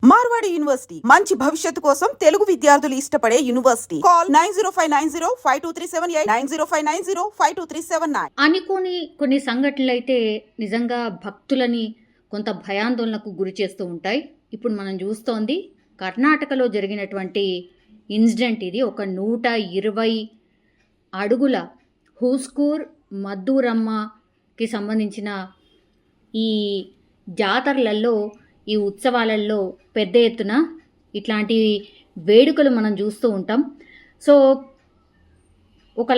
Marwadi university మంచి భవిష్యత్తు కోసం తెలుగు విద్యార్థులు ఇష్టపడే యూనివర్సిటీ. కాల్ 9059052378 9059052379. అనుకోని కొన్ని సంఘటనలు అయితే నిజంగా భక్తులని కొంత భయాందోళనకు గురి చేస్తూ ఉంటాయి. ఇప్పుడు మనం చూస్తోంది కర్ణాటకలో జరిగినటువంటి ఇన్సిడెంట్. ఇది ఒక 120 అడుగుల హూస్కూర్ మద్దూరమ్మకి సంబంధించిన ఈ జాతరలలో, ఈ ఉత్సవాలలో పెద్ద ఎత్తున ఇట్లాంటి వేడుకలు మనం చూస్తూ ఉంటాం. సో ఒక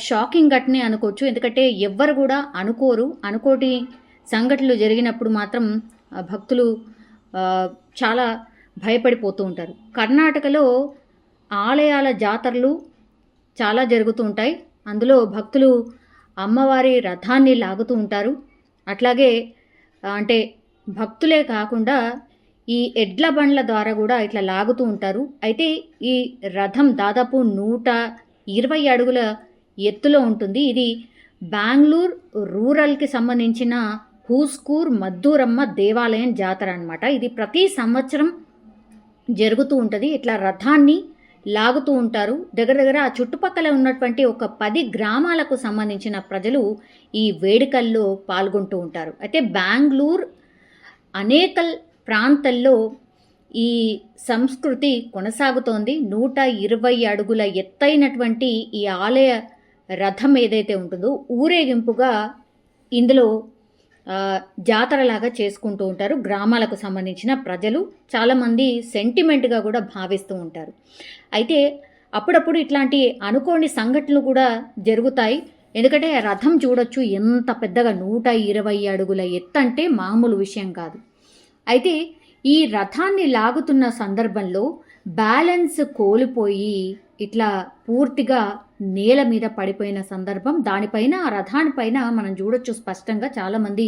షాకింగ్ ఘటనే అనుకోవచ్చు. ఎందుకంటే ఎవ్వరు కూడా అనుకోటి సంఘటనలు జరిగినప్పుడు మాత్రం భక్తులు చాలా భయపడిపోతూ ఉంటారు. కర్ణాటకలో ఆలయాల జాతరలు చాలా జరుగుతూ ఉంటాయి. అందులో భక్తులు అమ్మవారి రథాన్ని లాగుతూ ఉంటారు. అట్లాగే అంటే భక్తులే కాకుండా ఈ ఎడ్ల బండ్ల ద్వారా కూడా ఇట్లా లాగుతూ ఉంటారు. అయితే ఈ రథం దాదాపు 120 అడుగుల ఎత్తులో ఉంటుంది. ఇది బెంగళూరు రూరల్కి సంబంధించిన హూస్కూర్ మద్దూరమ్మ దేవాలయం జాతర అన్నమాట. ఇది ప్రతి సంవత్సరం జరుగుతూ ఉంటుంది. ఇట్లా రథాన్ని లాగుతూ ఉంటారు. దగ్గర ఆ చుట్టుపక్కల ఉన్నటువంటి ఒక 10 గ్రామాలకు సంబంధించిన ప్రజలు ఈ వేడుకల్లో పాల్గొంటూ ఉంటారు. అయితే బెంగళూరు అనేక ప్రాంతాల్లో ఈ సంస్కృతి కొనసాగుతోంది. 120 అడుగుల ఎత్తైనటువంటి ఈ ఆలయ రథం ఏదైతే ఉంటుందో ఊరేగింపుగా ఇందులో జాతరలాగా చేసుకుంటూ ఉంటారు. గ్రామాలకు సంబంధించిన ప్రజలు చాలామంది సెంటిమెంట్గా కూడా భావిస్తూ ఉంటారు. అయితే అప్పుడప్పుడు ఇట్లాంటి అనుకోని సంఘటనలు కూడా జరుగుతాయి. ఎందుకంటే రథం చూడొచ్చు ఎంత పెద్దగా 120 అడుగుల ఎత్తు అంటే మామూలు విషయం కాదు. అయితే ఈ రథాన్ని లాగుతున్న సందర్భంలో బ్యాలెన్స్ కోల్పోయి ఇట్లా పూర్తిగా నేల మీద పడిపోయిన సందర్భం. దానిపైన ఆ రథానిపైన మనం చూడొచ్చు స్పష్టంగా చాలామంది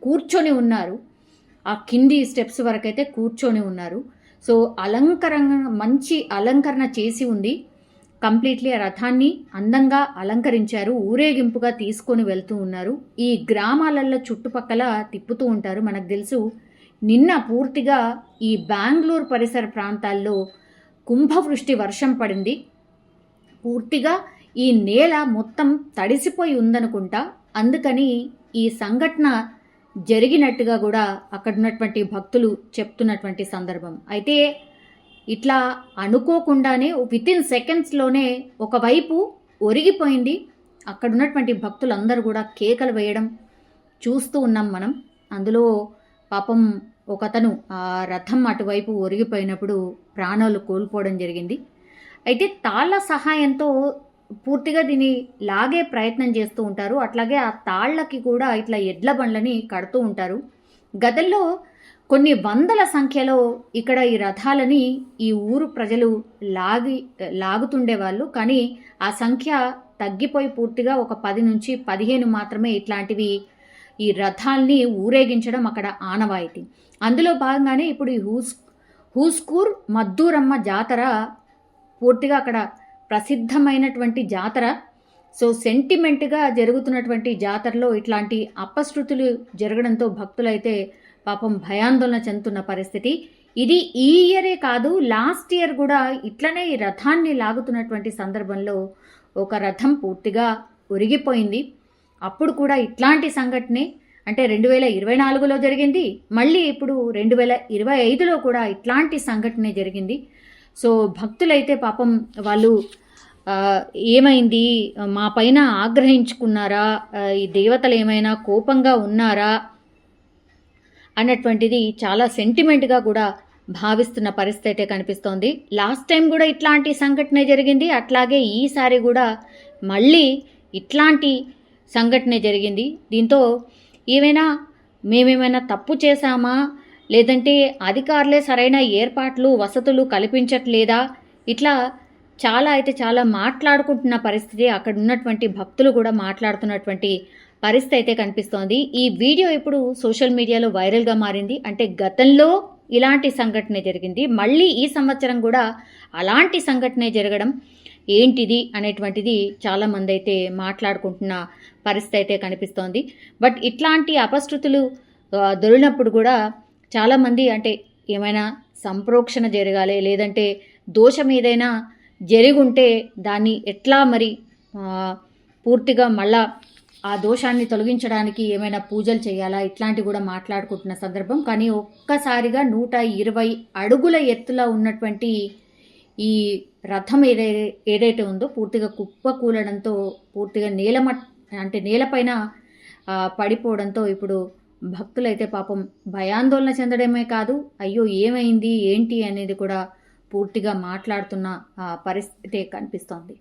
కూర్చొని ఉన్నారు. ఆ కింది స్టెప్స్ వరకైతే కూర్చొని ఉన్నారు. సో మంచి అలంకరణ చేసి ఉంది. కంప్లీట్లీ ఆ రథాన్ని అందంగా అలంకరించారు. ఊరేగింపుగా తీసుకొని వెళ్తూ ఉన్నారు. ఈ గ్రామాలలో చుట్టుపక్కల తిప్పుతూ ఉంటారు. మనకు తెలుసు నిన్న పూర్తిగా ఈ బెంగళూరు పరిసర ప్రాంతాల్లో కుంభవృష్టి వర్షం పడింది. పూర్తిగా ఈ నేల మొత్తం తడిసిపోయి ఉందనుకుంటా. అందుకని ఈ సంఘటన జరిగినట్టుగా కూడా అక్కడ ఉన్నటువంటి భక్తులు చెప్తున్నటువంటి సందర్భం. అయితే ఇట్లా అనుకోకుండానే వితిన్ సెకండ్స్లోనే ఒకవైపు ఒరిగిపోయింది. అక్కడ ఉన్నటువంటి భక్తులందరూ కూడా కేకలు వేయడం చూస్తూ ఉన్నాం మనం. అందులో పాపం ఒకతను ఆ రథం అటువైపు ఒరిగిపోయినప్పుడు ప్రాణాలు కోల్పోవడం జరిగింది. అయితే తాళ్ల సహాయంతో పూర్తిగా దీన్ని లాగే ప్రయత్నం చేస్తూ ఉంటారు. అట్లాగే ఆ తాళ్లకి కూడా ఇట్లా ఎడ్ల బండ్లని కడుతూ ఉంటారు. గతంలో కొన్ని వందల సంఖ్యలో ఇక్కడ ఈ రథాలని ఈ ఊరు ప్రజలు లాగుతుండేవాళ్ళు. కానీ ఆ సంఖ్య తగ్గిపోయి పూర్తిగా ఒక 10 నుంచి 15 మాత్రమే ఇట్లాంటివి ఈ రథాల్ని ఊరేగించడం అక్కడ ఆనవాయితీ. అందులో భాగంగానే ఇప్పుడు ఈ హూస్కూర్ మద్దూరమ్మ జాతర పూర్తిగా అక్కడ ప్రసిద్ధమైనటువంటి జాతర. సో సెంటిమెంట్గా జరుగుతున్నటువంటి జాతరలో ఇట్లాంటి అపశృతులు జరగడంతో భక్తులైతే పాపం భయాందోళన చెందుతున్న పరిస్థితి. ఇది ఈ ఇయరే కాదు, లాస్ట్ ఇయర్ కూడా ఇట్లనే ఈ రథాన్ని లాగుతున్నటువంటి సందర్భంలో ఒక రథం పూర్తిగా ఒరిగిపోయింది. అప్పుడు కూడా ఇట్లాంటి సంఘటనే అంటే 2024లో జరిగింది. మళ్ళీ ఇప్పుడు 2025లో కూడా ఇట్లాంటి సంఘటనే జరిగింది. సో భక్తులైతే పాపం వాళ్ళు ఏమైంది, మా పైన ఆగ్రహించుకున్నారా, ఈ దేవతలు ఏమైనా కోపంగా ఉన్నారా అన్నటువంటిది చాలా సెంటిమెంట్గా కూడా భావిస్తున్న పరిస్థితి అయితే కనిపిస్తోంది. లాస్ట్ టైం కూడా ఇట్లాంటి సంఘటనే జరిగింది. అట్లాగే ఈసారి కూడా మళ్ళీ ఇట్లాంటి సంఘటనే జరిగింది. దీంతో మేమేమైనా తప్పు చేశామా, లేదంటే అధికారులే సరైన ఏర్పాట్లు వసతులు కల్పించట్లేదా, ఇట్లా చాలా మాట్లాడుకుంటున్న పరిస్థితి. అక్కడ ఉన్నటువంటి భక్తులు కూడా మాట్లాడుతున్నటువంటి పరిస్థితి అయితే కనిపిస్తోంది. ఈ వీడియో ఇప్పుడు సోషల్ మీడియాలో వైరల్గా మారింది. అంటే గతంలో ఇలాంటి సంఘటనే జరిగింది, మళ్ళీ ఈ సంవత్సరం కూడా అలాంటి సంఘటనే జరగడం ఏంటిది అనేటువంటిది చాలామంది అయితే మాట్లాడుకుంటున్న పరిస్థితి అయితే కనిపిస్తోంది. బట్ ఇట్లాంటి అపశృతులు దొరికినప్పుడు కూడా చాలామంది అంటే ఏమైనా సంప్రోక్షణ జరగాలి, లేదంటే దోషం ఏదైనా జరిగుంటే దాన్ని ఎట్లా మరి పూర్తిగా మళ్ళా ఆ దోషాన్ని తొలగించడానికి ఏమైనా పూజలు చేయాలా, ఇట్లాంటివి కూడా మాట్లాడుకుంటున్న సందర్భం. కానీ ఒక్కసారిగా 120 అడుగుల ఎత్తులో ఉన్నటువంటి ఈ రథం ఏదైతే ఉందో పూర్తిగా కుప్పకూలడంతో పూర్తిగా నేలపైన పడిపోవడంతో ఇప్పుడు భక్తులైతే పాపం భయాందోళన చెందడమే కాదు, అయ్యో ఏమైంది ఏంటి అనేది కూడా పూర్తిగా మాట్లాడుతున్న పరిస్థితి కనిపిస్తోంది.